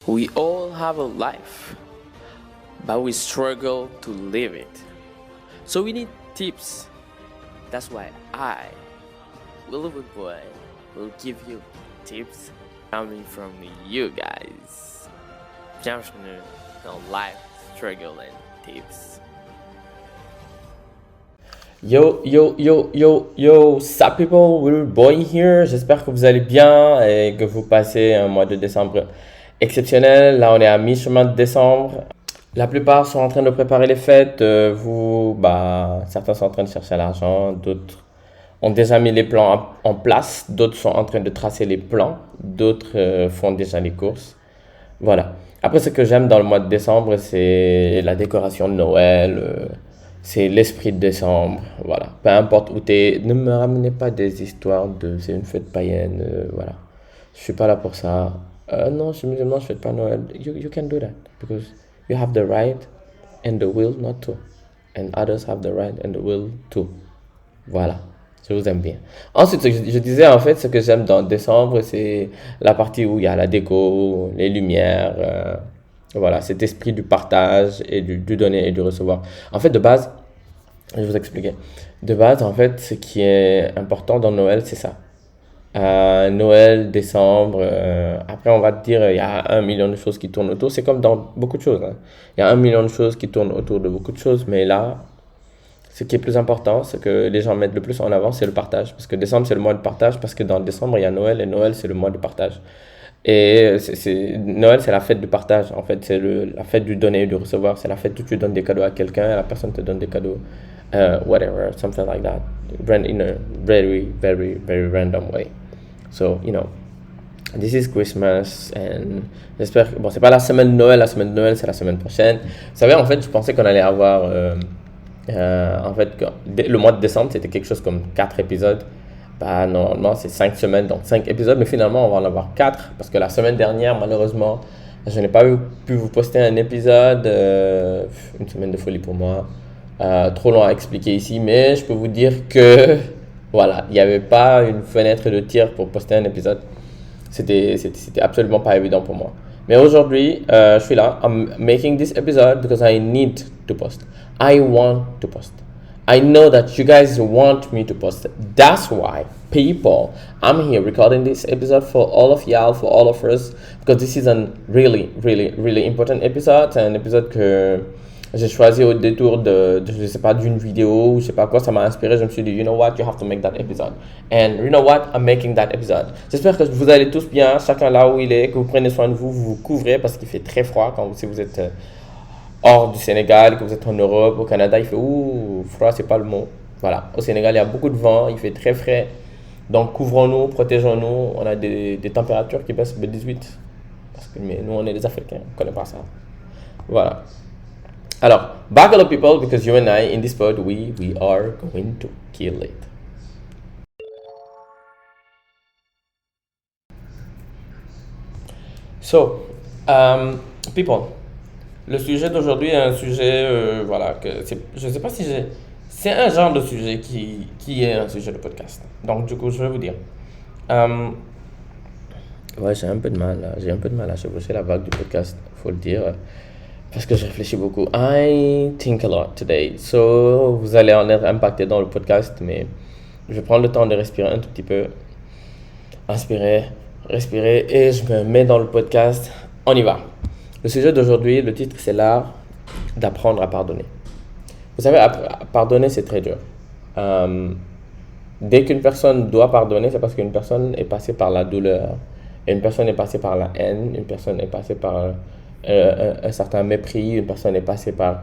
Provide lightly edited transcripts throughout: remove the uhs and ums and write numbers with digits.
We all have a life, but we struggle to live it. So we need tips. That's why I, Willow Boy, will give you tips coming from you guys. Bienvenue dans Life Struggle and Tips. Yo, sup people, Willow Boy here. J'espère que vous allez bien et que vous passez un mois de décembre exceptionnel. Là, on est à mi-chemin de décembre. La plupart sont en train de préparer les fêtes. Certains sont en train de chercher l'argent, d'autres ont déjà mis les plans en place, d'autres sont en train de tracer les plans, d'autres font déjà les courses. Voilà. Après, ce que j'aime dans le mois de décembre, c'est la décoration de Noël, c'est l'esprit de décembre. Voilà. Peu importe où t'es, ne me ramenez pas des histoires de c'est une fête païenne. Voilà. Je suis pas là pour ça. Non, je suis musulman, je fête pas Noël. You can do that because you have the right and the will not to. And others have the right and the will to. Voilà. Je vous aime bien. Ensuite, je disais en fait, ce que j'aime dans décembre, c'est la partie où il y a la déco, les lumières, voilà, cet esprit du partage et du donner et du recevoir. En fait, de base, je vais vous expliquer. De base, en fait, ce qui est important dans Noël, c'est ça. Noël, décembre, après on va te dire, il y a 1 million de choses qui tournent autour. C'est comme dans beaucoup de choses, hein. Il y a 1 million de choses qui tournent autour de beaucoup de choses, mais là, ce qui est plus important, ce que les gens mettent le plus en avant, c'est le partage. Parce que décembre, c'est le mois de partage, parce que dans décembre, il y a Noël, et Noël, c'est le mois de partage. Et Noël, c'est la fête du partage, en fait. C'est la fête du donner et du recevoir. C'est la fête où tu donnes des cadeaux à quelqu'un, et la personne te donne des cadeaux, whatever, something like that. In a very, very, very random way. So, this is Christmas, and j'espère que, bon, c'est pas la semaine de Noël, c'est la semaine prochaine. Vous savez, en fait, je pensais qu'on allait avoir... le mois de décembre, c'était quelque chose comme 4 épisodes. Normalement, c'est 5 semaines, donc 5 épisodes, mais finalement, on va en avoir 4 parce que la semaine dernière, malheureusement, je n'ai pas pu vous poster un épisode. Une semaine de folie pour moi. Trop long à expliquer ici, mais je peux vous dire que voilà, il n'y avait pas une fenêtre de tir pour poster un épisode. C'était absolument pas évident pour moi. Mais aujourd'hui, je suis là. I'm making this episode because I need to post. I want to post. I know that you guys want me to post. That's why, people, I'm here recording this episode for all of y'all, for all of us, because this is a really, really, really important episode. C'est un épisode que j'ai choisi au détour je sais pas, d'une vidéo, je sais pas quoi, ça m'a inspiré. Je me suis dit, you know what, you have to make that episode. And you know what, I'm making that episode. J'espère que vous allez tous bien, chacun là où il est, que vous prenez soin de vous, vous vous couvrez parce qu'il fait très froid si vous êtes hors du Sénégal, que vous êtes en Europe, au Canada, il fait froid, c'est pas le mot. Voilà, au Sénégal, il y a beaucoup de vent, il fait très frais. Donc couvrons-nous, protégeons-nous. On a des températures qui baissent de 18. Mais nous, on est des Africains, on ne connaît pas ça. Voilà. Alors, buckle up people, because you and I, in this pod, we are going to kill it. So, people, le sujet d'aujourd'hui est un sujet, je ne sais pas si c'est un genre de sujet qui est un sujet de podcast. Donc, du coup, je vais vous dire. J'ai un peu de mal à chevaucher la vague du podcast, faut le dire. Parce que je réfléchis beaucoup. I think a lot today. So, vous allez en être impacté dans le podcast, mais je vais prendre le temps de respirer un tout petit peu. Inspirer, respirer, et je me mets dans le podcast. On y va. Le sujet d'aujourd'hui, le titre, c'est l'art d'apprendre à pardonner. Vous savez, pardonner, c'est très dur. Dès qu'une personne doit pardonner, c'est parce qu'une personne est passée par la douleur. Et une personne est passée par la haine. Une personne est passée par... un certain mépris, une personne est passée par.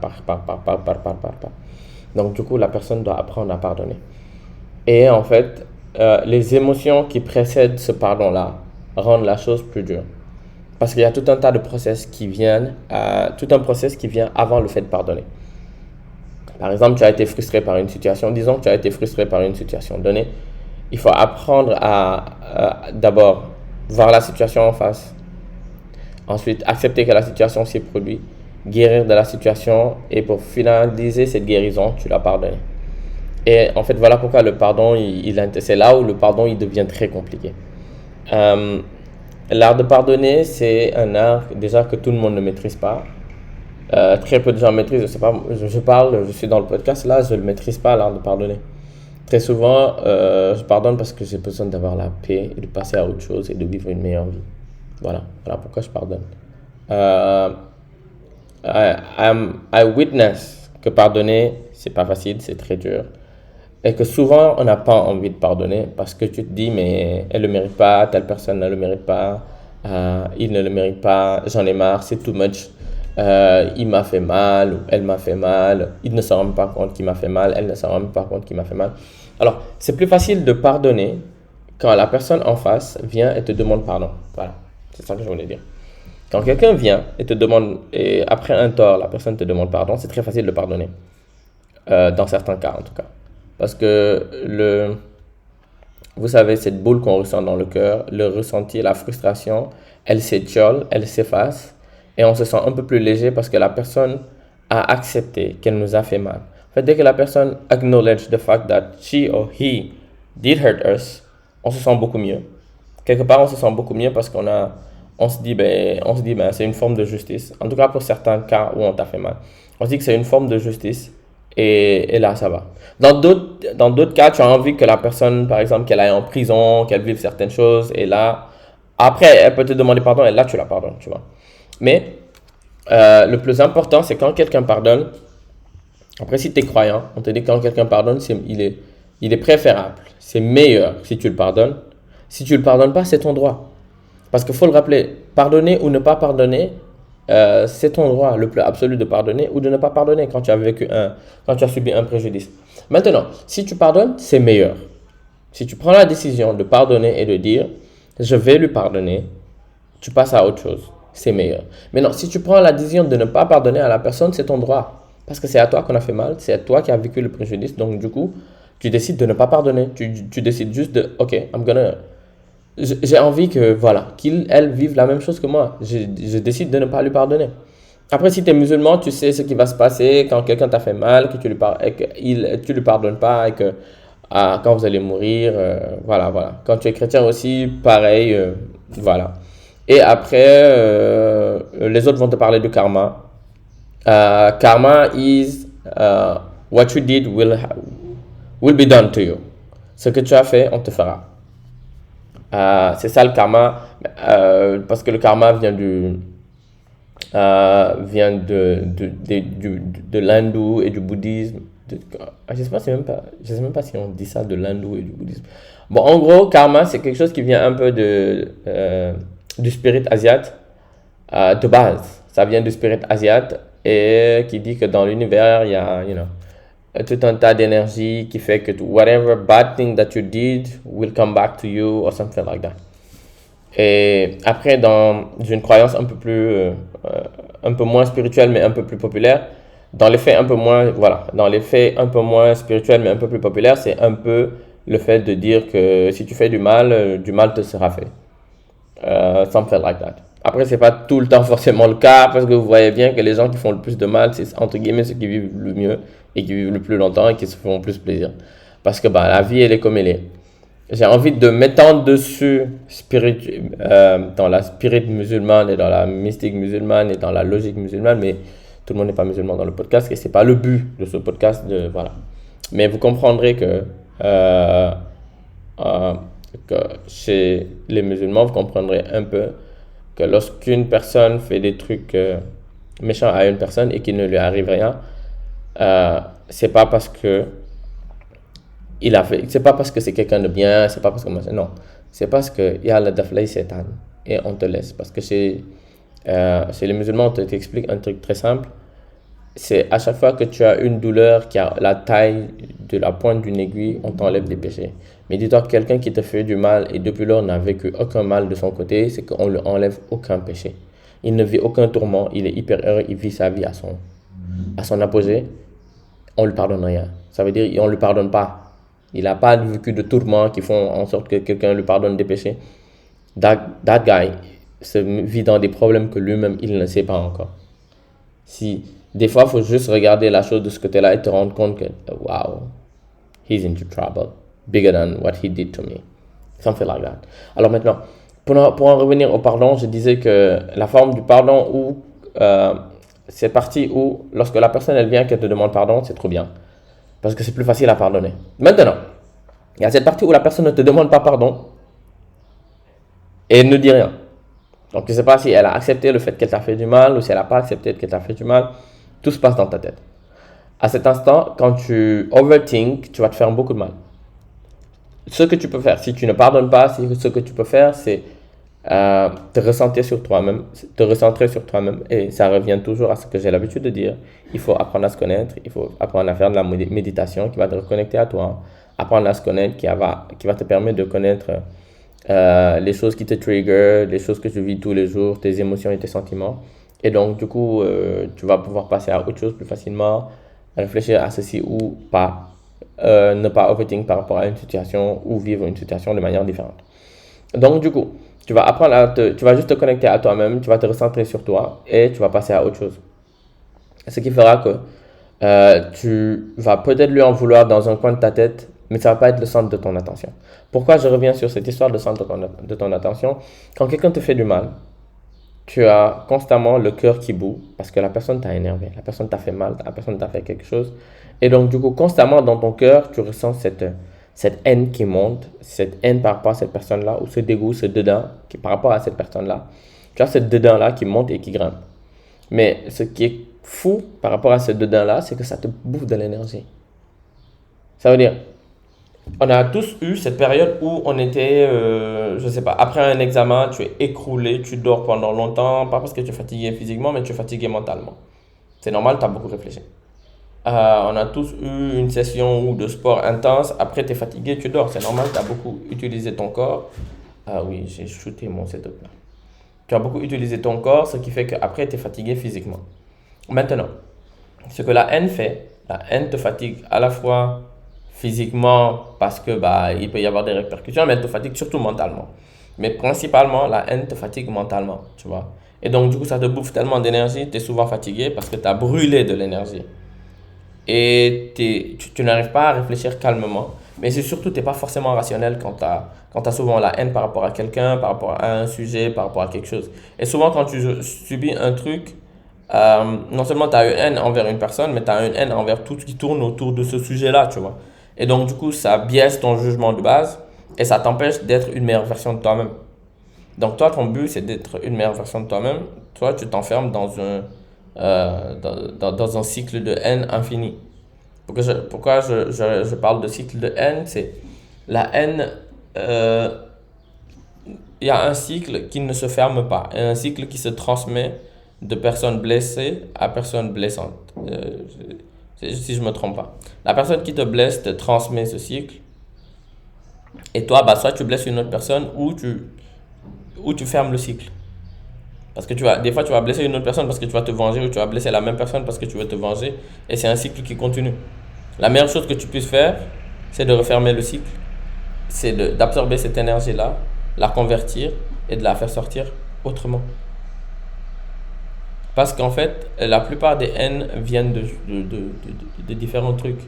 Donc, du coup, la personne doit apprendre à pardonner. Et en fait, les émotions qui précèdent ce pardon-là rendent la chose plus dure. Parce qu'il y a tout un tas de process qui viennent, tout un process qui vient avant le fait de pardonner. Par exemple, tu as été frustré par une situation. Disons que tu as été frustré par une situation donnée. Il faut apprendre à d'abord voir la situation en face. Ensuite, accepter que la situation s'est produite, guérir de la situation, et pour finaliser cette guérison, tu l'as pardonné. Et en fait, voilà pourquoi le pardon, c'est là où le pardon il devient très compliqué. L'art de pardonner, c'est un art déjà que tout le monde ne maîtrise pas. Très peu de gens maîtrisent. Je sais pas, je parle, je suis dans le podcast là, je ne maîtrise pas l'art de pardonner. Très souvent, je pardonne parce que j'ai besoin d'avoir la paix et de passer à autre chose et de vivre une meilleure vie. Voilà pourquoi je pardonne. Euh, I witness que pardonner, c'est pas facile, c'est très dur. Et que souvent, on n'a pas envie de pardonner parce que tu te dis, mais elle ne le mérite pas, telle personne ne le mérite pas, il ne le mérite pas, j'en ai marre, c'est too much. Il m'a fait mal, ou elle m'a fait mal, il ne se rend même pas compte qu'il m'a fait mal, elle ne se rend même pas compte qu'il m'a fait mal. Alors, c'est plus facile de pardonner quand la personne en face vient et te demande pardon. Voilà, c'est ça que je voulais dire. Quand quelqu'un vient et te demande, et après un tort, la personne te demande pardon, c'est très facile de pardonner. Dans certains cas en tout cas. Parce que vous savez, cette boule qu'on ressent dans le cœur, le ressenti, la frustration, elle s'étiole, elle s'efface et on se sent un peu plus léger parce que la personne a accepté qu'elle nous a fait mal. En fait, dès que la personne acknowledge the fact that she or he did hurt us, on se sent beaucoup mieux. Quelque part, on se sent beaucoup mieux parce on se dit, c'est une forme de justice. En tout cas, pour certains cas où on t'a fait mal. On se dit que c'est une forme de justice et là, ça va. Dans d'autres cas, tu as envie que la personne, par exemple, qu'elle aille en prison, qu'elle vive certaines choses et là, après, elle peut te demander pardon et là, tu la pardonnes, tu vois. Mais le plus important, c'est quand quelqu'un pardonne. Après, si tu es croyant, on te dit que quand quelqu'un pardonne, il est préférable. C'est meilleur si tu le pardonnes. Si tu ne le pardonnes pas, c'est ton droit. Parce qu'il faut le rappeler, pardonner ou ne pas pardonner, c'est ton droit le plus absolu de pardonner ou de ne pas pardonner quand tu as subi un préjudice. Maintenant, si tu pardonnes, c'est meilleur. Si tu prends la décision de pardonner et de dire, je vais lui pardonner, tu passes à autre chose, c'est meilleur. Maintenant, si tu prends la décision de ne pas pardonner à la personne, c'est ton droit. Parce que c'est à toi qu'on a fait mal, c'est à toi qui as vécu le préjudice. Donc, du coup, tu décides de ne pas pardonner. Tu décides juste de, ok, j'ai envie que, voilà, elle vive la même chose que moi. Je décide de ne pas lui pardonner. Après, si tu es musulman, tu sais ce qui va se passer quand quelqu'un t'a fait mal, que tu lui pardonnes pas et que quand vous allez mourir, voilà. Quand tu es chrétien aussi, pareil, voilà. Et après, les autres vont te parler de karma. Karma is what you did will be done to you. Ce que tu as fait, on te fera. C'est ça le karma, parce que le karma vient de l'hindou et du bouddhisme. Je sais même pas si on dit ça de l'hindou et du bouddhisme. Bon, en gros, karma, c'est quelque chose qui vient un peu du spirit asiate, de base. Ça vient du spirit asiate et qui dit que dans l'univers, il y a, tout un tas d'énergie qui fait que whatever bad thing that you did will come back to you or something like that. Et après, dans une croyance un peu moins spirituelle mais un peu plus populaire, dans les faits un peu moins spirituels mais un peu plus populaires, c'est un peu le fait de dire que si tu fais du mal te sera fait. Something like that. Après, c'est pas tout le temps forcément le cas parce que vous voyez bien que les gens qui font le plus de mal, c'est entre guillemets ceux qui vivent le mieux et qui vivent le plus longtemps et qui se font plus plaisir. Parce que la vie, elle est comme elle est. J'ai envie de m'étendre dessus dans la spirit musulmane et dans la mystique musulmane et dans la logique musulmane, mais tout le monde n'est pas musulman dans le podcast et c'est pas le but de ce podcast. Voilà. Mais vous comprendrez que chez les musulmans, vous comprendrez un peu que lorsqu'une personne fait des trucs méchants à une personne et qu'il ne lui arrive rien, c'est pas parce que c'est pas parce que c'est quelqu'un de bien, c'est pas parce que non, c'est parce que il y a le daflay sétan et on te laisse parce que chez les musulmans on t'explique un truc très simple. C'est à chaque fois que tu as une douleur qui a la taille de la pointe d'une aiguille, on t'enlève des péchés. Mais dis-toi que quelqu'un qui te fait du mal et depuis lors n'a vécu aucun mal de son côté, c'est qu'on lui enlève aucun péché. Il ne vit aucun tourment, il est hyper heureux, il vit sa vie à son apogée. On lui pardonne rien. Ça veut dire on lui pardonne pas. Il n'a pas vécu de tourments qui font en sorte que quelqu'un lui pardonne des péchés. That guy se vit dans des problèmes que lui-même il ne sait pas encore. Des fois, il faut juste regarder la chose de ce côté-là et te rendre compte que, wow, he's into trouble, bigger than what he did to me. Something like that. Alors maintenant, Pour en revenir au pardon, je disais que la forme du pardon où c'est parti où lorsque la personne elle vient qu'elle te demande pardon, c'est trop bien. Parce que c'est plus facile à pardonner. Maintenant, il y a cette partie où la personne ne te demande pas pardon et elle ne dit rien. Donc, je ne sais pas si elle a accepté le fait qu'elle t'a fait du mal ou si elle n'a pas accepté qu'elle t'a fait du mal. Tout se passe dans ta tête. À cet instant, quand tu overthink, tu vas te faire beaucoup de mal. Ce que tu peux faire, si tu ne pardonnes pas, ce que tu peux faire, c'est te recentrer sur toi-même, et ça revient toujours à ce que j'ai l'habitude de dire. Il faut apprendre à se connaître, il faut apprendre à faire de la méditation qui va te reconnecter à toi, apprendre à se connaître qui va te permettre de connaître les choses qui te trigger, les choses que tu vis tous les jours, tes émotions et tes sentiments. Et donc, du coup, tu vas pouvoir passer à autre chose plus facilement, réfléchir à ceci ou pas, ne pas overthink par rapport à une situation ou vivre une situation de manière différente. Donc, du coup, tu vas juste te connecter à toi-même, tu vas te recentrer sur toi et tu vas passer à autre chose. Ce qui fera que tu vas peut-être lui en vouloir dans un coin de ta tête, mais ça va pas être le centre de ton attention. Pourquoi je reviens sur cette histoire de centre de ton attention? Quand quelqu'un te fait du mal, tu as constamment le cœur qui bout parce que la personne t'a énervé, la personne t'a fait mal, la personne t'a fait quelque chose. Et donc, du coup, constamment dans ton cœur, tu ressens cette haine qui monte, cette haine par rapport à cette personne-là, ou ce dégoût, ce dédain par rapport à cette personne-là. Tu as ce dédain-là qui monte et qui grimpe. Mais ce qui est fou par rapport à ce dédain-là, c'est que ça te bouffe de l'énergie. Ça veut dire, on a tous eu cette période où on était, je sais pas, après un examen, tu es écroulé, tu dors pendant longtemps, pas parce que tu es fatigué physiquement, mais tu es fatigué mentalement. C'est normal, tu as beaucoup réfléchi. On a tous eu une session de sport intense, après tu es fatigué, tu dors, c'est normal, tu as beaucoup utilisé ton corps. Ah oui, j'ai shooté mon setup là. Tu as beaucoup utilisé ton corps, ce qui fait qu'après tu es fatigué physiquement. Maintenant, ce que la haine fait, la haine te fatigue à la fois physiquement parce que il peut y avoir des répercussions, mais elle te fatigue surtout mentalement. Mais principalement, la haine te fatigue mentalement, tu vois. Et donc, du coup, ça te bouffe tellement d'énergie, tu es souvent fatigué parce que tu as brûlé de l'énergie. Et tu n'arrives pas à réfléchir calmement. Mais c'est surtout, tu n'es pas forcément rationnel quand tu as souvent la haine par rapport à quelqu'un, par rapport à un sujet, par rapport à quelque chose. Et souvent, quand tu subis un truc, non seulement tu as une haine envers une personne, mais tu as une haine envers tout ce qui tourne autour de ce sujet-là, tu vois. Et donc, du coup, ça biaise ton jugement de base et ça t'empêche d'être une meilleure version de toi-même. Donc, toi, ton but, c'est d'être une meilleure version de toi-même. Toi, tu t'enfermes dans un cycle de haine infini. Pourquoi je parle de cycle de haine? C'est la haine, il y a un cycle qui ne se ferme pas, et un cycle qui se transmet de personnes blessées à personnes blessantes. Si je ne me trompe pas. La personne qui te blesse te transmet ce cycle, et toi, soit tu blesses une autre personne ou tu fermes le cycle. Parce que des fois, tu vas blesser une autre personne parce que tu vas te venger, ou tu vas blesser la même personne parce que tu veux te venger. Et c'est un cycle qui continue. La meilleure chose que tu puisses faire, c'est de refermer le cycle. C'est d'absorber cette énergie-là, la convertir et de la faire sortir autrement. Parce qu'en fait, la plupart des haines viennent de différents trucs.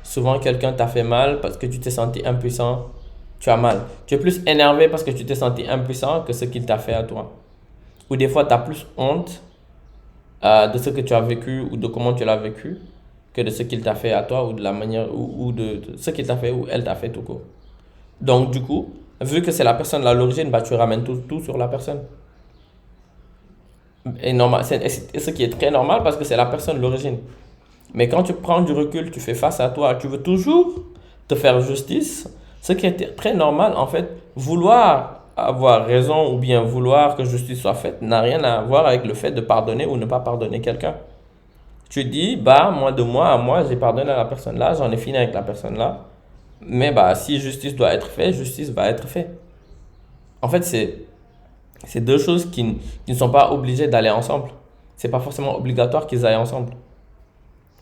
Souvent, quelqu'un t'a fait mal parce que tu t'es senti impuissant, tu as mal. Tu es plus énervé parce que tu t'es senti impuissant que ce qu'il t'a fait à toi. Ou des fois, tu as plus honte de ce que tu as vécu ou de comment tu l'as vécu que de ce qu'il t'a fait à toi ou de la manière ou de ce qu'il t'a fait ou elle t'a fait tout court. Donc, du coup, vu que c'est la personne à l'origine, tu ramènes tout sur la personne. Et normal, ce qui est très normal parce que c'est la personne l'origine. Mais quand tu prends du recul, tu fais face à toi, tu veux toujours te faire justice, ce qui est très normal en fait. Vouloir avoir raison ou bien vouloir que justice soit faite n'a rien à voir avec le fait de pardonner ou ne pas pardonner quelqu'un. Tu dis, moi de moi à moi, j'ai pardonné à la personne là, j'en ai fini avec la personne là. Mais si justice doit être faite, justice va être faite. En fait, c'est deux choses qui ne sont pas obligées d'aller ensemble. C'est pas forcément obligatoire qu'ils aillent ensemble.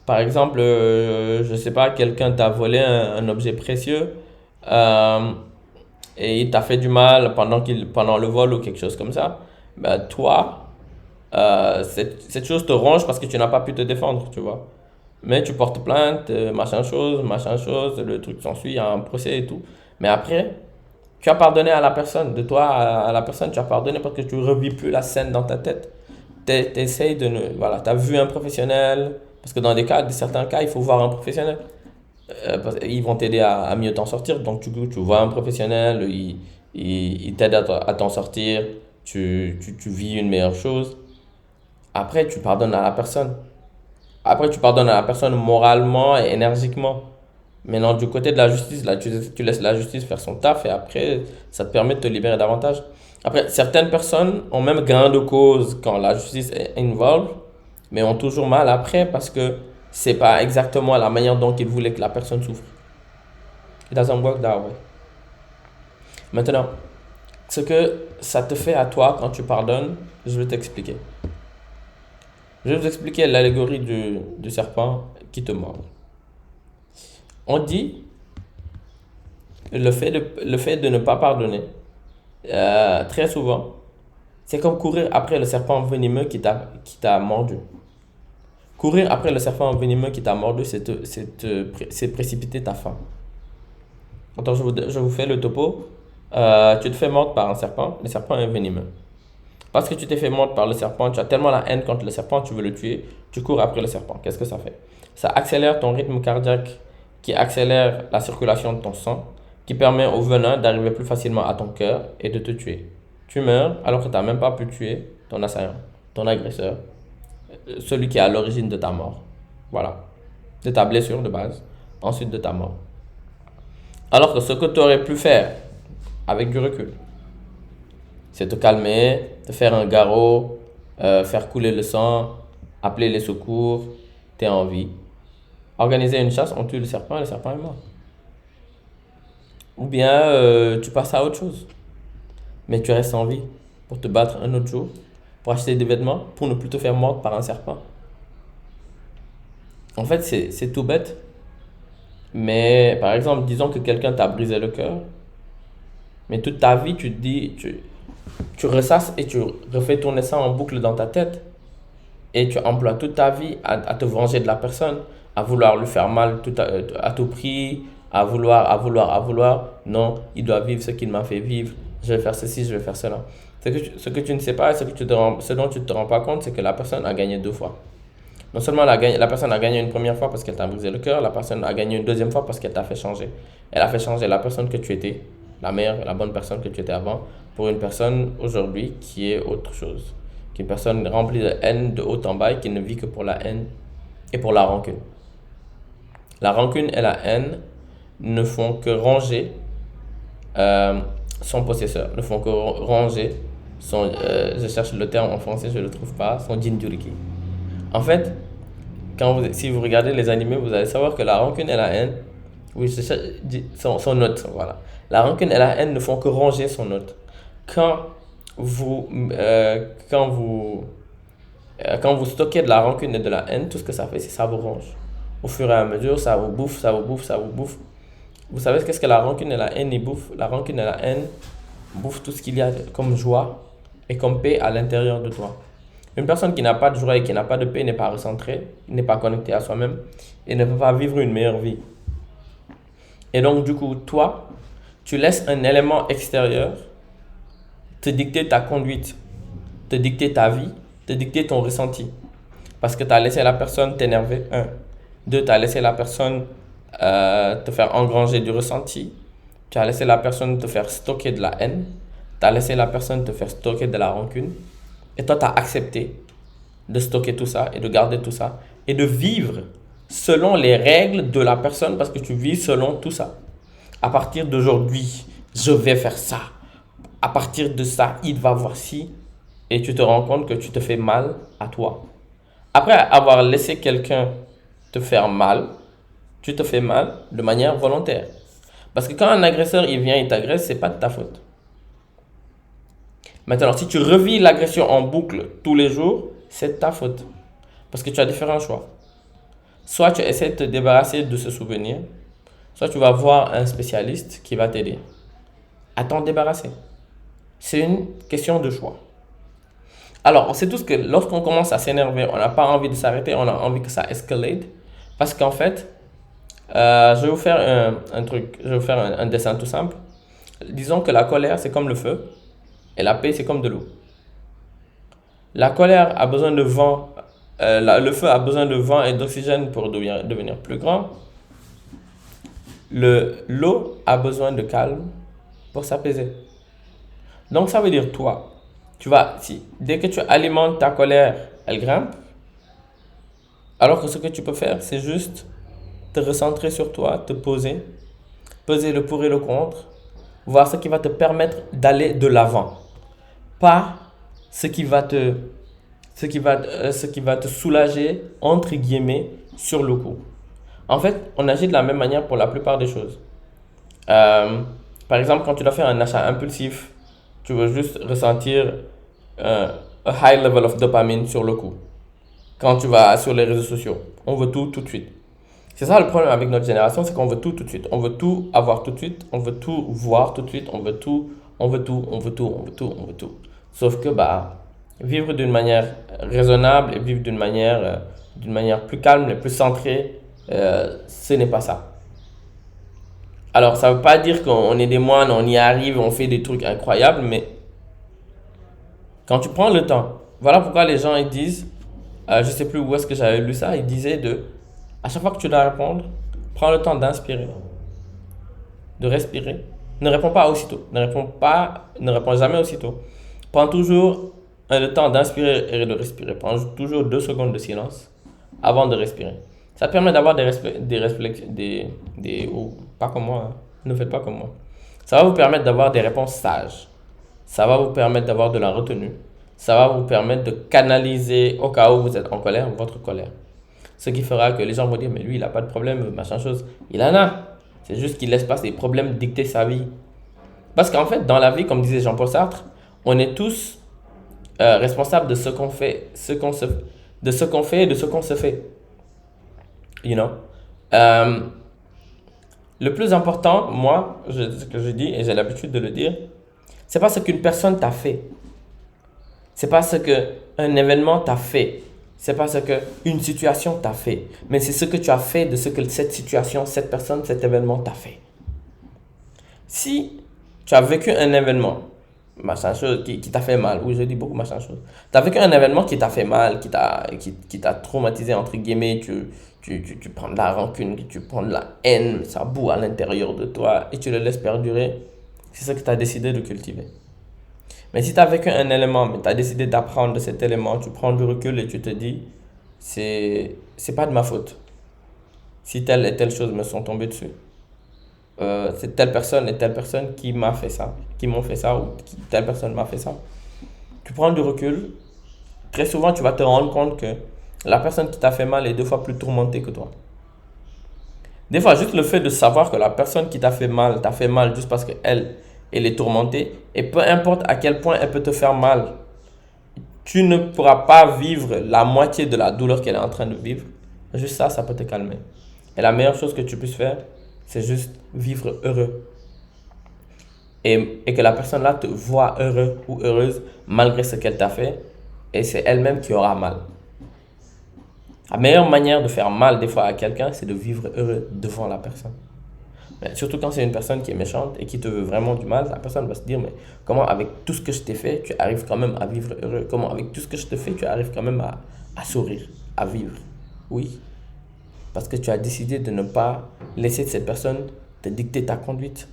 Par exemple, je sais pas, quelqu'un t'a volé un objet précieux et il t'a fait du mal pendant le vol ou quelque chose comme ça. Toi, cette chose te ronge parce que tu n'as pas pu te défendre, tu vois. Mais tu portes plainte, machin chose, le truc s'ensuit, il y a un procès et tout. Mais après, Tu as pardonné à la personne, de toi à la personne, tu as pardonné parce que tu ne revis plus la scène dans ta tête. Tu essayes de ne. Voilà, tu as vu un professionnel, parce que dans certains cas, il faut voir un professionnel. Ils vont t'aider à mieux t'en sortir. Donc, tu vois un professionnel, il t'aide à t'en sortir, tu vis une meilleure chose. Après, tu pardonnes à la personne. Après, tu pardonnes à la personne moralement et énergiquement. Maintenant, du côté de la justice, là, tu laisses la justice faire son taf et après, ça te permet de te libérer davantage. Après, certaines personnes ont même gain de cause quand la justice est involved, mais ont toujours mal après parce que c'est pas exactement la manière dont ils voulaient que la personne souffre. It doesn't work that way. Maintenant, ce que ça te fait à toi quand tu pardonnes, je vais t'expliquer. Je vais vous expliquer l'allégorie du serpent qui te mord. On dit le fait de ne pas pardonner, très souvent, c'est comme courir après le serpent venimeux qui t'a mordu. Courir après le serpent venimeux qui t'a mordu, c'est précipiter ta faim. Attends, je vous fais le topo. Tu te fais mordre par un serpent, le serpent est venimeux. Parce que tu t'es fait mordre par le serpent, tu as tellement la haine contre le serpent, tu veux le tuer, tu cours après le serpent. Qu'est-ce que ça fait? Ça accélère ton rythme cardiaque, qui accélère la circulation de ton sang, qui permet au venin d'arriver plus facilement à ton cœur et de te tuer. Tu meurs alors que tu n'as même pas pu tuer ton assaillant, ton agresseur, celui qui est à l'origine de ta mort. Voilà. De ta blessure de base, ensuite de ta mort. Alors que ce que tu aurais pu faire avec du recul, c'est te calmer, te faire un garrot, faire couler le sang, appeler les secours, tu es en vie. Organiser une chasse, on tue le serpent est mort. Ou bien tu passes à autre chose, mais tu restes en vie pour te battre un autre jour, pour acheter des vêtements, pour ne plus te faire mordre par un serpent. En fait, c'est tout bête. Mais par exemple, disons que quelqu'un t'a brisé le cœur, mais toute ta vie, tu te dis, tu ressasses et tu refais tourner ça en boucle dans ta tête. Et tu emploies toute ta vie à te venger de la personne, à vouloir lui faire mal à tout prix, à vouloir. Non, il doit vivre ce qu'il m'a fait vivre. Je vais faire ceci, je vais faire cela. Ce que tu ne sais pas, ce dont tu ne te rends pas compte, c'est que la personne a gagné deux fois. Non seulement la personne a gagné une première fois parce qu'elle t'a brisé le cœur, la personne a gagné une deuxième fois parce qu'elle t'a fait changer. Elle a fait changer la personne que tu étais, la meilleure, la bonne personne que tu étais avant, pour une personne aujourd'hui qui est autre chose. Qui est une personne remplie de haine de haut en bas et qui ne vit que pour la haine et pour la rancune. La rancune et la haine ne font que ranger son possesseur, ne font que ranger je cherche le terme en français, je ne le trouve pas, son jinjuriki. En fait, si vous regardez les animés, vous allez savoir que la rancune et la haine, oui, son hôte, voilà. La rancune et la haine ne font que ranger son hôte. Quand vous, euh, quand vous, quand vous stockez de la rancune et de la haine, tout ce que ça fait, c'est ça vous ronge. Au fur et à mesure, ça vous bouffe, ça vous bouffe, ça vous bouffe. Vous savez qu'est-ce que la rancune et la haine y bouffent? La rancune et la haine bouffent tout ce qu'il y a comme joie et comme paix à l'intérieur de toi. Une personne qui n'a pas de joie et qui n'a pas de paix n'est pas recentrée, n'est pas connectée à soi-même et ne peut pas vivre une meilleure vie. Et donc, du coup, toi, tu laisses un élément extérieur te dicter ta conduite, te dicter ta vie, te dicter ton ressenti. Parce que tu as laissé la personne t'énerver, un. Deux, tu as laissé la personne te faire engranger du ressenti. Tu as laissé la personne te faire stocker de la haine. Tu as laissé la personne te faire stocker de la rancune. Et toi, tu as accepté de stocker tout ça et de garder tout ça et de vivre selon les règles de la personne parce que tu vis selon tout ça. À partir d'aujourd'hui, je vais faire ça. À partir de ça, il va voir ci. Et tu te rends compte que tu te fais mal à toi. Après avoir laissé quelqu'un te faire mal, tu te fais mal de manière volontaire. Parce que quand un agresseur il vient, il t'agresse, c'est pas de ta faute. Maintenant, si tu revis l'agression en boucle tous les jours, c'est de ta faute. Parce que tu as différents choix. Soit tu essaies de te débarrasser de ce souvenir, soit tu vas voir un spécialiste qui va t'aider à t'en débarrasser. C'est une question de choix. Alors, on sait tous que lorsqu'on commence à s'énerver, on n'a pas envie de s'arrêter, on a envie que ça escalade. Parce qu'en fait, je vais vous faire un truc, je vais vous faire un dessin tout simple. Disons que la colère, c'est comme le feu et la paix, c'est comme de l'eau. La colère a besoin de vent, le feu a besoin de vent et d'oxygène pour devenir plus grand. L'eau a besoin de calme pour s'apaiser. Donc ça veut dire toi, dès que tu alimentes ta colère, elle grimpe. Alors que ce que tu peux faire, c'est juste te recentrer sur toi, te poser, peser le pour et le contre, voir ce qui va te permettre d'aller de l'avant. Pas ce qui va te soulager, entre guillemets, sur le coup. En fait, on agit de la même manière pour la plupart des choses. Euh, Par exemple, quand tu dois faire un achat impulsif, tu veux juste ressentir a high level of dopamine sur le coup. Quand tu vas sur les réseaux sociaux, on veut tout tout de suite. C'est ça le problème avec notre génération, c'est qu'on veut tout tout de suite. On veut tout avoir tout de suite, on veut tout voir tout de suite, on veut tout, on veut tout, on veut tout, on veut tout, on veut tout. Sauf que vivre d'une manière raisonnable et vivre d'une manière plus calme et plus centrée, ce n'est pas ça. Alors, ça ne veut pas dire qu'on est des moines, on y arrive, on fait des trucs incroyables, mais quand tu prends le temps, voilà pourquoi les gens ils disent, je ne sais plus où est-ce que j'avais lu ça, ils disaient à chaque fois que tu dois répondre, prends le temps d'inspirer, de respirer. Ne réponds pas aussitôt, ne réponds jamais aussitôt. Prends toujours le temps d'inspirer et de respirer. Prends toujours 2 secondes de silence avant de respirer. Ça te permet d'avoir des réflexes, pas comme moi, hein. Ne faites pas comme moi. Ça va vous permettre d'avoir des réponses sages. Ça va vous permettre d'avoir de la retenue. Ça va vous permettre de canaliser au cas où vous êtes en colère, votre colère. Ce qui fera que les gens vont dire, mais lui, il n'a pas de problème, machin chose. Il en a. C'est juste qu'il laisse pas ses problèmes dicter sa vie. Parce qu'en fait, dans la vie, comme disait Jean-Paul Sartre, on est tous responsables de ce qu'on fait, de ce qu'on fait et de ce qu'on se fait. You know? Le plus important, moi, ce que je dis, et j'ai l'habitude de le dire, c'est pas ce qu'une personne t'a fait. C'est pas ce qu'un événement t'a fait. C'est pas ce qu'une situation t'a fait. Mais c'est ce que tu as fait de ce que cette situation, cette personne, cet événement t'a fait. Si tu as vécu un événement, machin chose, qui t'a fait mal, oui, je dis beaucoup machin chose. Tu as vécu un événement qui t'a fait mal, qui t'a traumatisé, entre guillemets, tu prends de la rancune, tu prends de la haine, ça boue à l'intérieur de toi et tu le laisses perdurer, c'est ce que tu as décidé de cultiver. Mais si tu as vécu un élément, mais tu as décidé d'apprendre de cet élément, tu prends du recul et tu te dis, c'est pas de ma faute si telle et telle chose me sont tombées dessus. C'est telle personne et telle personne qui m'a fait ça, qui m'ont fait ça, ou telle personne m'a fait ça. Tu prends du recul, très souvent tu vas te rendre compte que la personne qui t'a fait mal est 2 fois plus tourmentée que toi. Des fois, juste le fait de savoir que la personne qui t'a fait mal juste parce qu'elle est tourmentée, et peu importe à quel point elle peut te faire mal, tu ne pourras pas vivre la moitié de la douleur qu'elle est en train de vivre. Juste ça peut te calmer. Et la meilleure chose que tu puisses faire, c'est juste vivre heureux. Et que la personne là te voit heureux ou heureuse malgré ce qu'elle t'a fait, et c'est elle-même qui aura mal. La meilleure manière de faire mal des fois à quelqu'un, c'est de vivre heureux devant la personne. Mais surtout quand c'est une personne qui est méchante et qui te veut vraiment du mal, la personne va se dire, mais comment avec tout ce que je t'ai fait, tu arrives quand même à vivre heureux? Comment avec tout ce que je te fais, tu arrives quand même à sourire, à vivre? Oui, parce que tu as décidé de ne pas laisser cette personne te dicter ta conduite.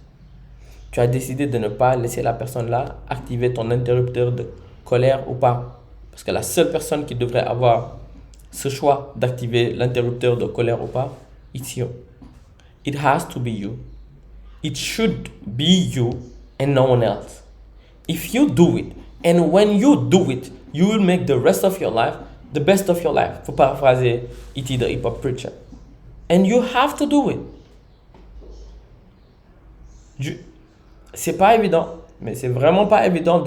Tu as décidé de ne pas laisser la personne là activer ton interrupteur de colère ou pas. Parce que la seule personne qui devrait avoir ce choix d'activer l'interrupteur de colère ou pas, it's you. It has to be you. It should be you and no one else. If you do it, and when you do it, you will make the rest of your life the best of your life. Faut paraphraser E.T. the Hip Hop Preacher. And you have to do it. C'est pas évident, mais c'est vraiment pas évident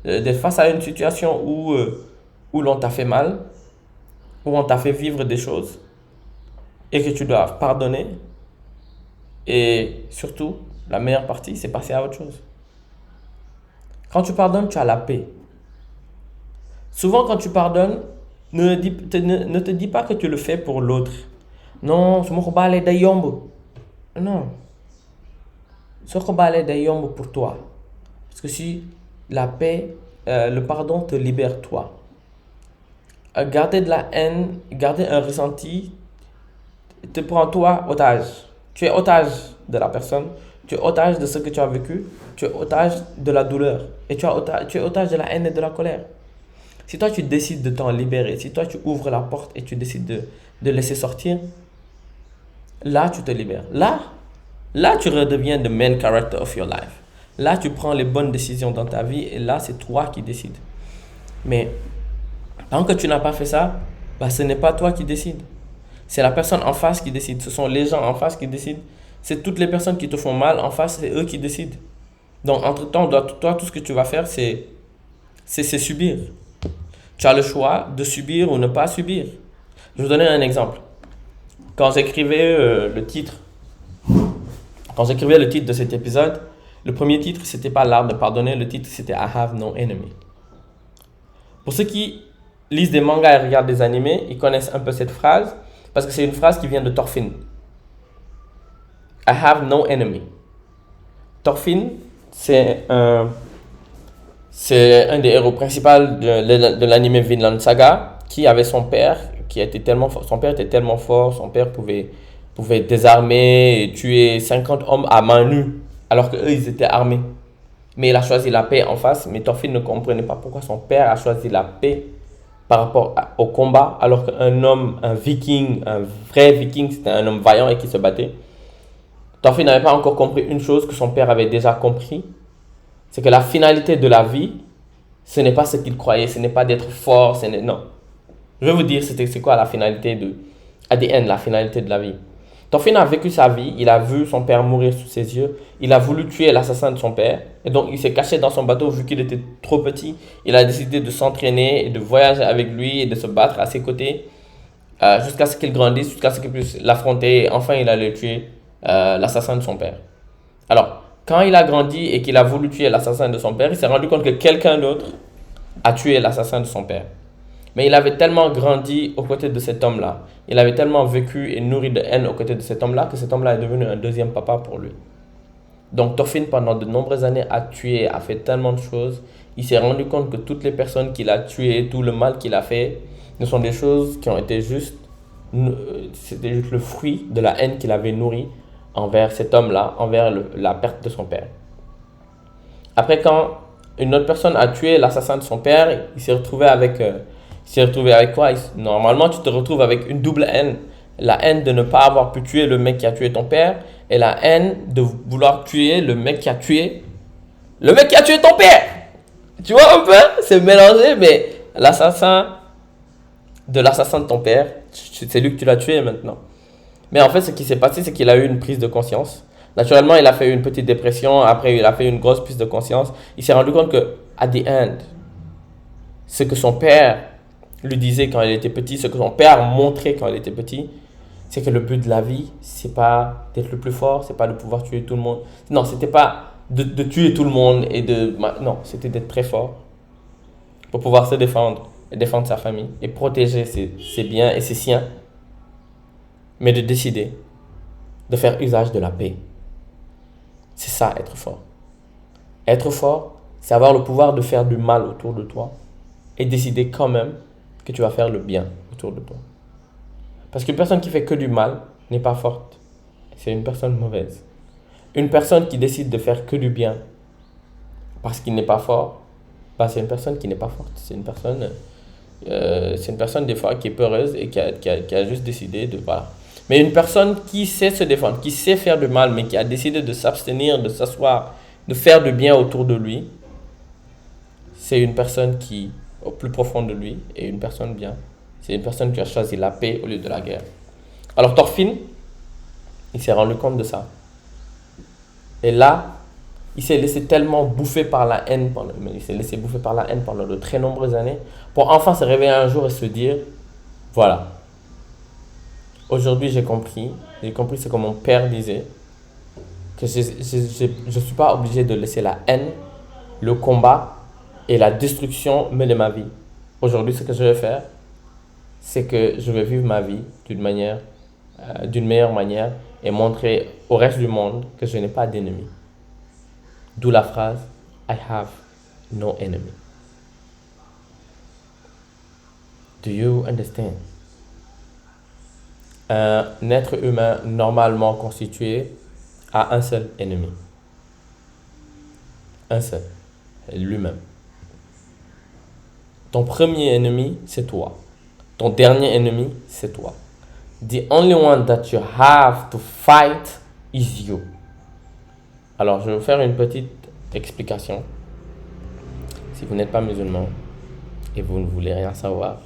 d'être face à une situation où l'on t'a fait mal, où on t'a fait vivre des choses et que tu dois pardonner. Et surtout, la meilleure partie, c'est passer à autre chose. Quand tu pardonnes, tu as la paix. Souvent, quand tu pardonnes, ne te dis pas que tu le fais pour l'autre. Non, non. soo ko baalee day yomb pour toi parce que si la paix, le pardon te libère toi. Garder de la haine, garder un ressenti te prend toi otage. Tu es otage de la personne, tu es otage de ce que tu as vécu, tu es otage de la douleur et tu es otage de la haine et de la colère. Si toi tu décides de t'en libérer, si toi tu ouvres la porte et tu décides de laisser sortir, là tu te libères. Là tu redeviens the main character of your life. Là tu prends les bonnes décisions dans ta vie et là c'est toi qui décides. Mais tant que tu n'as pas fait ça, ce n'est pas toi qui décides. C'est la personne en face qui décide. Ce sont les gens en face qui décident. C'est toutes les personnes qui te font mal en face, c'est eux qui décident. Donc, entre-temps, toi, tout ce que tu vas faire, c'est subir. Tu as le choix de subir ou ne pas subir. Je vais vous donner un exemple. Quand j'écrivais le titre de cet épisode, le premier titre, c'était pas l'art de pardonner. Le titre, c'était I have no enemy. Pour ceux qui lisent des mangas et regardent des animés, ils connaissent un peu cette phrase parce que c'est une phrase qui vient de Thorfinn. I have no enemy. Thorfinn, c'est un des héros principaux de l'anime Vinland Saga qui avait son père qui était tellement fort. Son père était tellement fort, son père pouvait désarmer et tuer 50 hommes à main nue alors qu'eux ils étaient armés. Mais il a choisi la paix en face, mais Thorfinn ne comprenait pas pourquoi son père a choisi la paix par rapport au combat, alors qu'un homme, un viking, un vrai viking, c'était un homme vaillant et qui se battait. Thorfinn n'avait pas encore compris une chose que son père avait déjà compris, c'est que la finalité de la vie, ce n'est pas ce qu'il croyait, ce n'est pas d'être fort, non. Je vais vous dire c'est quoi la finalité la finalité de la vie. Thorfinn a vécu sa vie, il a vu son père mourir sous ses yeux, il a voulu tuer l'assassin de son père, et donc il s'est caché dans son bateau vu qu'il était trop petit. Il a décidé de s'entraîner et de voyager avec lui et de se battre à ses côtés jusqu'à ce qu'il grandisse, jusqu'à ce qu'il puisse l'affronter, et enfin il allait tuer l'assassin de son père. Alors, quand il a grandi et qu'il a voulu tuer l'assassin de son père, il s'est rendu compte que quelqu'un d'autre a tué l'assassin de son père. Mais il avait tellement grandi aux côtés de cet homme-là, il avait tellement vécu et nourri de haine aux côtés de cet homme-là que cet homme-là est devenu un deuxième papa pour lui. Donc Thorfinn, pendant de nombreuses années, a tué, a fait tellement de choses. Il s'est rendu compte que toutes les personnes qu'il a tuées, tout le mal qu'il a fait, ne sont des choses qui ont été c'était juste le fruit de la haine qu'il avait nourrie envers cet homme-là, envers la perte de son père. Après, quand une autre personne a tué l'assassin de son père, il s'est retrouvé avec quoi? Normalement, tu te retrouves avec une double haine. La haine de ne pas avoir pu tuer le mec qui a tué ton père et la haine de vouloir tuer le mec qui a tué ton père. Tu vois un peu? C'est mélangé, mais l'assassin de ton père, c'est lui que tu l'as tué maintenant. Mais en fait, ce qui s'est passé, c'est qu'il a eu une prise de conscience. Naturellement, il a fait une petite dépression. Après, il a fait une grosse prise de conscience. Il s'est rendu compte que, at the end, ce que son père lui disait quand il était petit, ce que son père montrait quand il était petit, c'est que le but de la vie, c'est pas d'être le plus fort, c'est pas de pouvoir tuer tout le monde. Non, c'était pas de tuer tout le monde non, c'était d'être très fort pour pouvoir se défendre et défendre sa famille et protéger ses biens et ses siens, mais de décider de faire usage de la paix. C'est ça, être fort. Être fort, c'est avoir le pouvoir de faire du mal autour de toi et décider quand même que tu vas faire le bien autour de toi. Parce qu'une personne qui fait que du mal n'est pas forte. C'est une personne mauvaise. Une personne qui décide de faire que du bien parce qu'il n'est pas fort, c'est une personne qui n'est pas forte. C'est une personne des fois qui est peureuse et qui a juste décidé de... Voilà. Mais une personne qui sait se défendre, qui sait faire du mal, mais qui a décidé de s'abstenir, de s'asseoir, de faire du bien autour de lui, c'est une personne qui, au plus profond de lui, est une personne bien. C'est une personne qui a choisi la paix au lieu de la guerre. Alors Thorfinn, il s'est rendu compte de ça. Et là, il s'est laissé tellement bouffer par la haine pendant de très nombreuses années pour enfin se réveiller un jour et se dire, voilà, aujourd'hui j'ai compris ce que mon père disait, que je ne suis pas obligé de laisser la haine, le combat et la destruction mener ma vie. Aujourd'hui, ce que je vais faire, c'est que je vais vivre ma vie d'une meilleure manière et montrer au reste du monde que je n'ai pas d'ennemis. D'où la phrase I have no enemy. Do you understand? Un être humain normalement constitué a un seul ennemi. Un seul, lui-même. Ton premier ennemi, c'est toi. Ton dernier ennemi, c'est toi. The only one that you have to fight is you. Alors, je vais vous faire une petite explication. Si vous n'êtes pas musulman et vous ne voulez rien savoir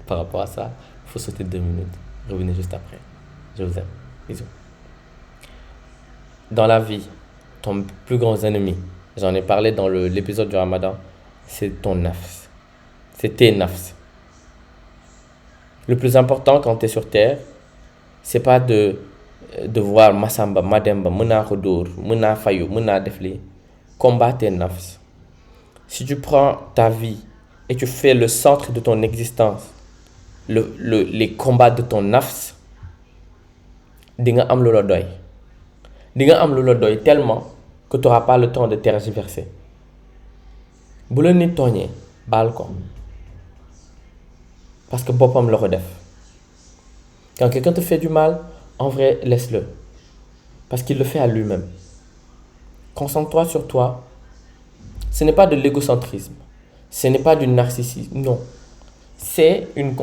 par rapport à ça, il faut sauter 2 minutes. Revenez juste après. Je vous aime. Bisous. Dans la vie, ton plus grand ennemi, j'en ai parlé dans l'épisode du Ramadan, c'est ton nafs. C'est tes nafs. Le plus important quand tu es sur terre, c'est pas de voir Massamba, Mademba, Muna Khodour, Muna Fayou, Muna Defli. Combat tes nafs. Si tu prends ta vie et tu fais le centre de ton existence, les combats de ton nafs, di nga am lu la doy. Di nga am lu la doy tellement que tu n'auras pas le temps de tergiverser. Bu la nit tooñee baal ko. Parce que boppam la ko def. Quand quelqu'un te fait du mal, en vrai, laisse-le. Parce qu'il le fait à lui-même. Concentre-toi sur toi. Ce n'est pas de l'égocentrisme. Ce n'est pas du narcissisme. Non. C'est une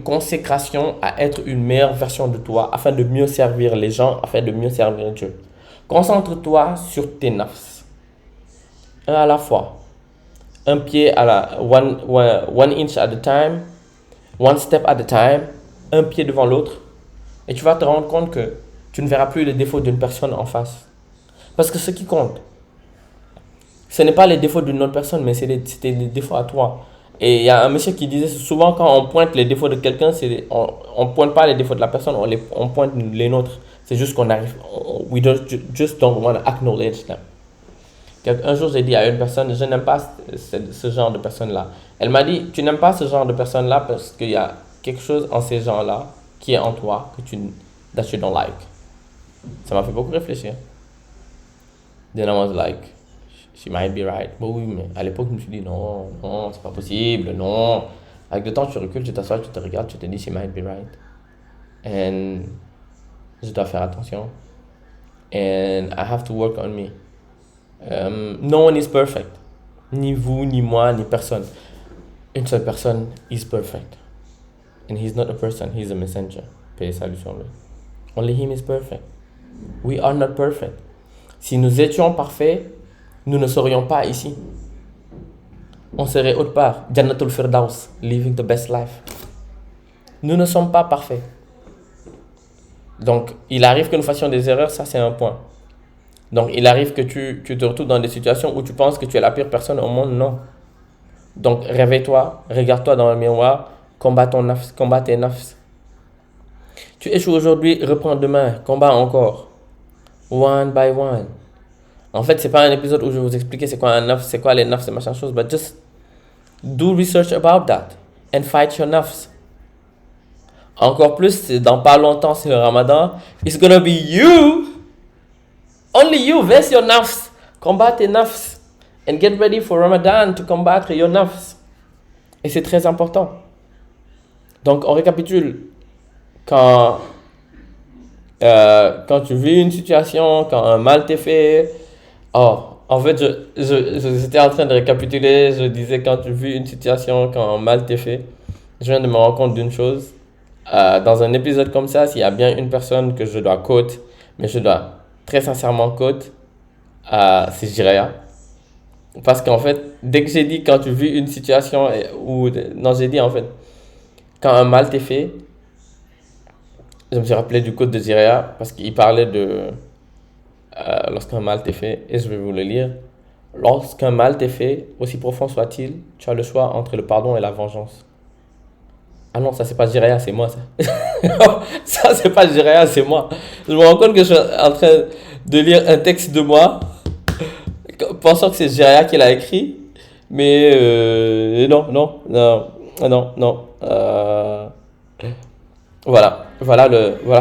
consécration à être une meilleure version de toi afin de mieux servir les gens, afin de mieux servir Dieu. Concentre-toi sur tes nafs. Un à la fois. Un pied à la one inch at a time, one step at a time, un pied devant l'autre. Et tu vas te rendre compte que tu ne verras plus les défauts d'une personne en face. Parce que ce qui compte, ce n'est pas les défauts d'une autre personne, mais c'est les défauts à toi. Et il y a un monsieur qui disait souvent quand on pointe les défauts de quelqu'un, on ne pointe pas les défauts de la personne, on pointe les nôtres. C'est juste qu'on arrive, we just don't want to acknowledge them. Un jour, j'ai dit à une personne, je n'aime pas ce genre de personne-là. Elle m'a dit, tu n'aimes pas ce genre de personne-là parce qu'il y a quelque chose en ces gens-là qui est en toi that you don't like. Ça m'a fait beaucoup réfléchir. Then I was like, she might be right. Bon, oui, mais à l'époque, je me suis dit, non, c'est pas possible, non. Avec le temps, tu recules, tu t'assois, tu te regardes, tu te dis, she might be right. And je dois faire attention. And I have to work on me. No one is perfect. Ni vous, ni moi, ni personne. Une seule personne is perfect. And he's not a person, he's a messenger. Paix et salut sur lui. Only him is perfect. We are not perfect. Si nous étions parfaits, nous ne serions pas ici. On serait autre part. Jannatul Firdaus, living the best life. Nous ne sommes pas parfaits. Donc, il arrive que nous fassions des erreurs, ça c'est un point. Donc, il arrive que tu te retrouves dans des situations où tu penses que tu es la pire personne au monde. Non. Donc, réveille-toi, regarde-toi dans le miroir, combat tes nafs. Tu échoues aujourd'hui, reprends demain, combat encore. One by one. En fait, c'est pas un épisode où je vais vous expliquer c'est quoi un nafs, c'est quoi les nafs, c'est machin chose, but just do research about that and fight your nafs. Encore plus, dans pas longtemps, c'est le Ramadan. It's gonna be you. Only you. Verse your nafs. Combat tes nafs. And get ready for Ramadan to combattre your nafs. Et c'est très important. Donc, on récapitule. Quand tu vis une situation, quand un mal t'est fait. En fait, j'étais en train de récapituler. Je disais quand tu vis une situation, quand un mal t'est fait. Je viens de me rendre compte d'une chose. Dans un épisode comme ça, s'il y a bien une personne que je dois quote, mais je dois très sincèrement quote, c'est Jiraya. Parce qu'en fait, dès que j'ai dit quand tu vis une situation, j'ai dit en fait, quand un mal t'est fait, je me suis rappelé du quote de Jiraya, parce qu'il parlait de lorsqu'un mal t'est fait, et je vais vous le lire. Lorsqu'un mal t'est fait, aussi profond soit-il, tu as le choix entre le pardon et la vengeance. Ah non, ça c'est pas Jiraya, c'est moi ça. Ça c'est pas Jiraya, c'est moi. Je me rends compte que je suis en train de lire un texte de moi, pensant que c'est Jiraya qui l'a écrit, mais non. Voilà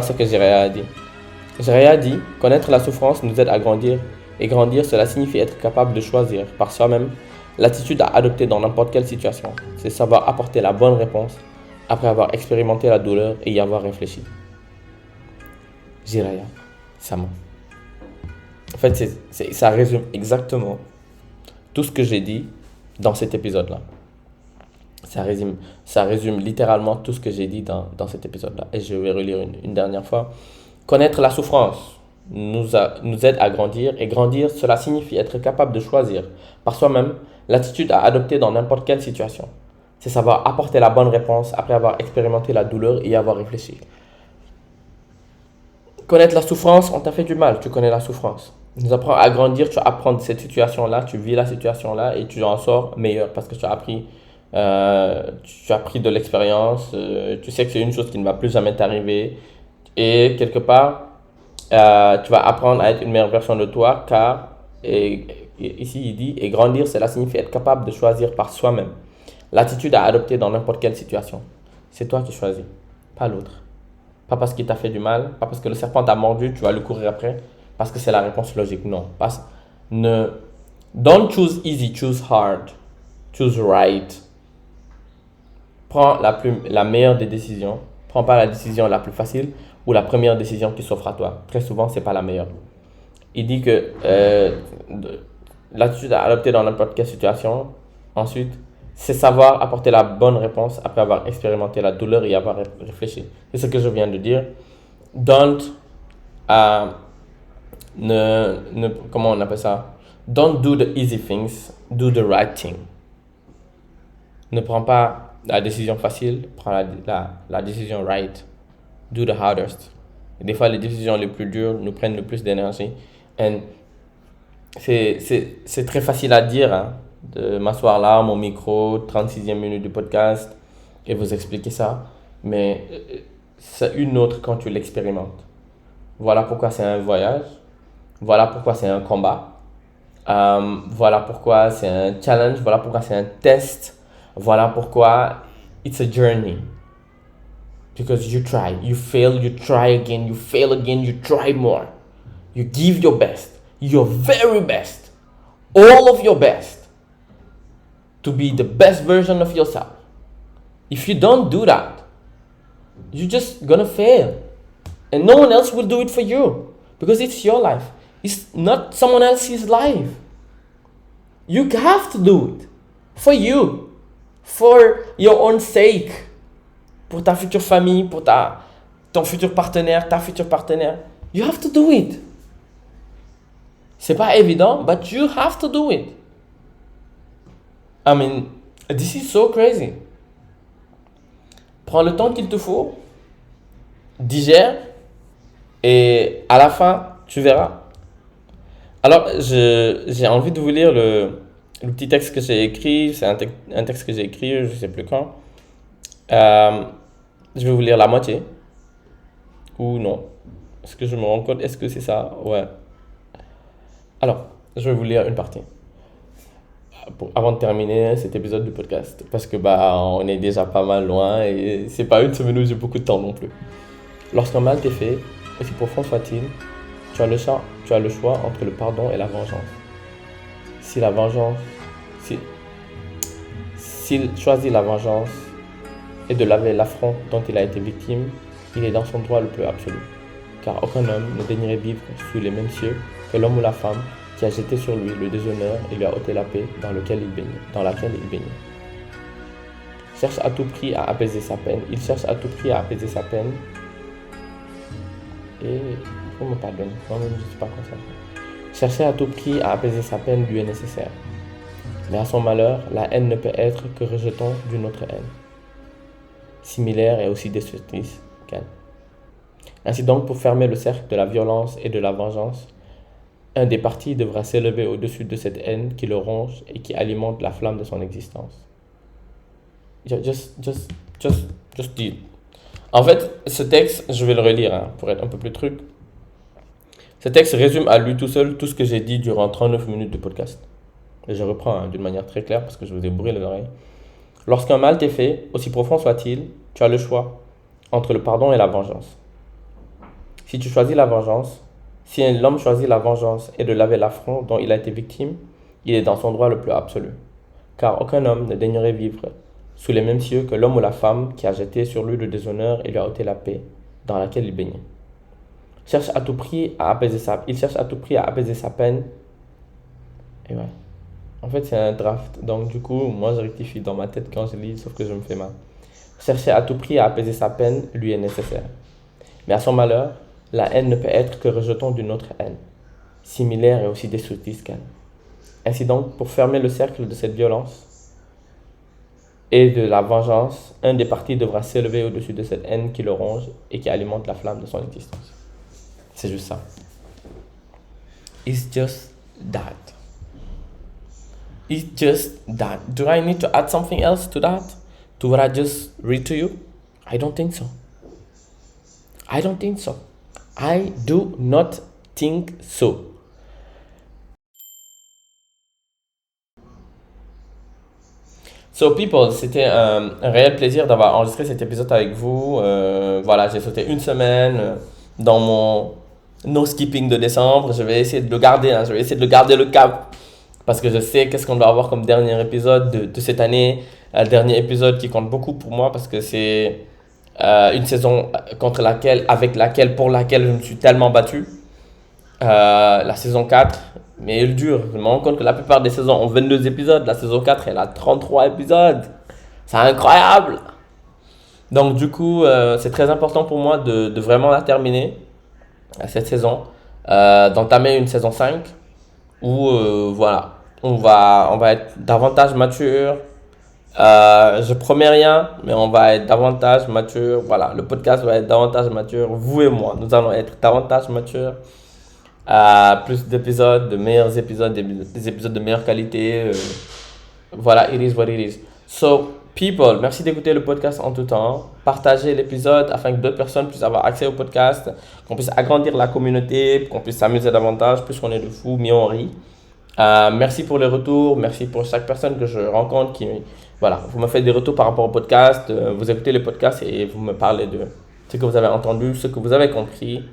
ce que Jiraya a dit. Jiraya a dit, connaître la souffrance nous aide à grandir, Et grandir, cela signifie être capable de choisir par soi-même l'attitude à adopter dans n'importe quelle situation. C'est savoir apporter la bonne réponse après avoir expérimenté la douleur et y avoir réfléchi. Jiraya Sama. En fait, ça résume exactement tout ce que j'ai dit dans cet épisode-là. Ça résume littéralement tout ce que j'ai dit dans cet épisode-là. Et je vais relire une dernière fois. Connaître la souffrance nous aide à grandir. Et grandir, cela signifie être capable de choisir par soi-même l'attitude à adopter dans n'importe quelle situation. C'est savoir apporter la bonne réponse après avoir expérimenté la douleur et y avoir réfléchi. Connaître la souffrance, on t'a fait du mal, tu connais la souffrance. Nous apprend à grandir, tu apprends de cette situation-là, tu vis la situation-là et tu en sors meilleur parce que tu as appris de l'expérience, tu sais que c'est une chose qui ne va plus jamais t'arriver et quelque part, tu vas apprendre à être une meilleure version de toi car, ici il dit, et grandir, cela signifie être capable de choisir par soi-même l'attitude à adopter dans n'importe quelle situation. C'est toi qui choisis, pas l'autre. Pas parce qu'il t'a fait du mal, pas parce que le serpent t'a mordu, tu vas le courir après, parce que c'est la réponse logique. Non. Don't choose easy, choose hard. Choose right. Prends la meilleure des décisions. Prends pas la décision la plus facile ou la première décision qui s'offre à toi. Très souvent, c'est pas la meilleure. Il dit que l'attitude à adopter dans n'importe quelle situation, ensuite, c'est savoir apporter la bonne réponse après avoir expérimenté la douleur et y avoir réfléchi. C'est ce que je viens de dire. Comment on appelle ça? Don't do the easy things, do the right thing. Ne prends pas la décision facile, prends la décision right. Do the hardest. Et des fois, les décisions les plus dures nous prennent le plus d'énergie. Et c'est très facile à dire, hein, de m'asseoir là, mon micro, 36e minute du podcast, et vous expliquer ça. Mais c'est une autre quand tu l'expérimentes. Voilà pourquoi c'est un voyage. Voilà pourquoi c'est un combat. Voilà pourquoi c'est un challenge. Voilà pourquoi c'est un test. Voilà pourquoi it's a journey. Because you try, you fail, you try again, you fail again, you try more. You give your best, your very best, all of your best to be the best version of yourself. If you don't do that, you're just gonna fail. And no one else will do it for you. Because it's your life. It's not someone else's life. You have to do it. For you. For your own sake. Pour ta future famille, pour ton futur partenaire, ta future partenaire. You have to do it. C'est pas évident, but you have to do it. I mean, this is so crazy. Prends le temps qu'il te faut, digère, et à la fin, tu verras. Alors, j'ai envie de vous lire le petit texte que j'ai écrit. C'est un texte que j'ai écrit, je ne sais plus quand. Je vais vous lire la moitié. Ou non. Est-ce que je me rends compte? Est-ce que c'est ça? Ouais. Alors, je vais vous lire une partie. Avant de terminer cet épisode du podcast. Parce que on est déjà pas mal loin et c'est pas une semaine où j'ai beaucoup de temps non plus. Lorsqu'un mal t'est fait, aussi profond soit-il, tu as le choix entre le pardon et la vengeance. S'il choisit la vengeance et de laver l'affront dont il a été victime, il est dans son droit le plus absolu. Car aucun homme ne daignerait vivre sous les mêmes cieux que l'homme ou la femme qui a jeté sur lui le déshonneur et lui a ôté la paix dans laquelle il baignait. Cherche à tout prix à apaiser sa peine. Il cherche à tout prix à apaiser sa peine. Et on me pardonne, moi-même je ne suis pas concentré. Chercher à tout prix à apaiser sa peine lui est nécessaire. Mais à son malheur, la haine ne peut être que rejeton d'une autre haine, similaire et aussi destructrice qu'elle. Ainsi donc, pour fermer le cercle de la violence et de la vengeance, un des partis devra s'élever au-dessus de cette haine qui le ronge et qui alimente la flamme de son existence. Just do it. En fait, ce texte, je vais le relire pour être un peu plus truc. Ce texte résume à lui tout seul tout ce que j'ai dit durant 39 minutes de podcast. Et je reprends d'une manière très claire parce que je vous ai bourré les oreilles. Lorsqu'un mal t'est fait, aussi profond soit-il, tu as le choix entre le pardon et la vengeance. Si tu choisis la vengeance, Si l'homme choisit la vengeance et de laver l'affront dont il a été victime, il est dans son droit le plus absolu. Car aucun homme ne daignerait vivre sous les mêmes cieux que l'homme ou la femme qui a jeté sur lui le déshonneur et lui a ôté la paix dans laquelle il baignait. Il cherche à tout prix à apaiser sa peine. Et ouais. En fait, c'est un draft. Donc, du coup, moi, je rectifie dans ma tête quand je lis, sauf que je me fais mal. Chercher à tout prix à apaiser sa peine lui est nécessaire. Mais à son malheur, la haine ne peut être que rejeton d'une autre haine, similaire et aussi destructrice qu'elle. Ainsi donc, pour fermer le cercle de cette violence et de la vengeance, un des partis devra s'élever au-dessus de cette haine qui le ronge et qui alimente la flamme de son existence. C'est juste ça. It's just that. It's just that. Do I need to add something else to that? To what I just read to you? I don't think so. I don't think so. I do not think so. So people, c'était un réel plaisir d'avoir enregistré cet épisode avec vous. Voilà, j'ai sauté une semaine dans mon no skipping de décembre. Je vais essayer de le garder, je vais essayer de garder le cap parce que je sais qu'est-ce qu'on doit avoir comme dernier épisode de cette année. Le dernier épisode qui compte beaucoup pour moi parce que c'est une saison pour laquelle je me suis tellement battu. La saison 4, mais elle dure. Je me rends compte que la plupart des saisons ont 22 épisodes. La saison 4, elle a 33 épisodes. C'est incroyable. Donc du coup, c'est très important pour moi de vraiment la terminer, cette saison. D'entamer une saison 5 où voilà, on va être davantage mature. Je promets rien, mais on va être davantage mature. Voilà, le podcast va être davantage mature. Vous et moi, nous allons être davantage matures. Plus d'épisodes, de meilleurs épisodes, des épisodes de meilleure qualité. Voilà, it is what it is. So, people, merci d'écouter le podcast en tout temps. Partagez l'épisode afin que d'autres personnes puissent avoir accès au podcast, qu'on puisse agrandir la communauté, qu'on puisse s'amuser davantage. Plus on est de fous, mieux on rit. Merci pour les retours, merci pour chaque personne que je rencontre qui, voilà, vous me faites des retours par rapport au podcast, vous écoutez le podcast et vous me parlez de ce que vous avez entendu, ce que vous avez compris.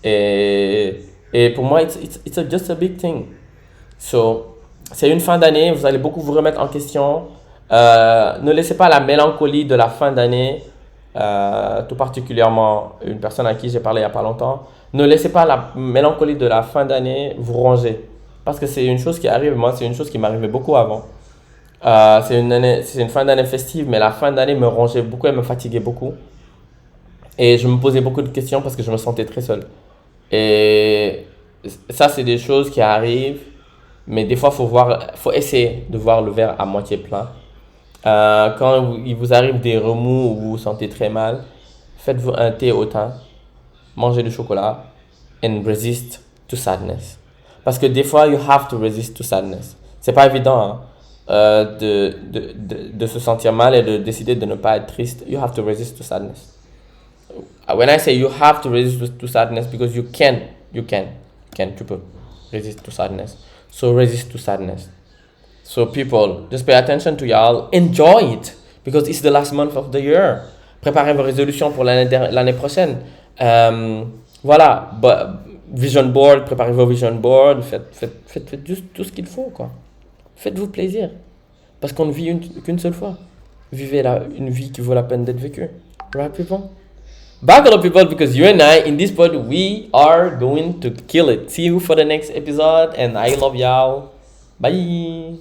Et pour moi, it's just a big thing. So, c'est une fin d'année, vous allez beaucoup vous remettre en question. Ne laissez pas la mélancolie de la fin d'année, tout particulièrement une personne à qui j'ai parlé il n'y a pas longtemps, ne laissez pas la mélancolie de la fin d'année vous ronger. Parce que c'est une chose qui arrive, moi c'est une chose qui m'arrivait beaucoup avant. C'est une fin d'année festive, mais la fin d'année me rongeait beaucoup, elle me fatiguait beaucoup. Et je me posais beaucoup de questions parce que je me sentais très seul. Et ça, c'est des choses qui arrivent, mais des fois, faut essayer de voir le verre à moitié plein. Quand il vous arrive des remous où vous vous sentez très mal, faites-vous un thé au thym, mangez du chocolat, and resist to sadness. Parce que des fois, you have to resist to sadness. C'est pas évident de se sentir mal et de décider de ne pas être triste. You have to resist to sadness. When I say you have to resist to sadness, because you can, tu peux resist to sadness. So resist to sadness. So people, just pay attention to y'all. Enjoy it, because it's the last month of the year. Préparez vos résolutions pour l'année prochaine. Voilà, vision board, préparez vos vision board. Faites juste tout ce qu'il faut, quoi. Faites-vous plaisir, parce qu'on ne vit qu'une seule fois. Vivez une vie qui vaut la peine d'être vécue. Right, people? Back up, people, because you and I, in this pod, we are going to kill it. See you for the next episode, and I love y'all. Bye.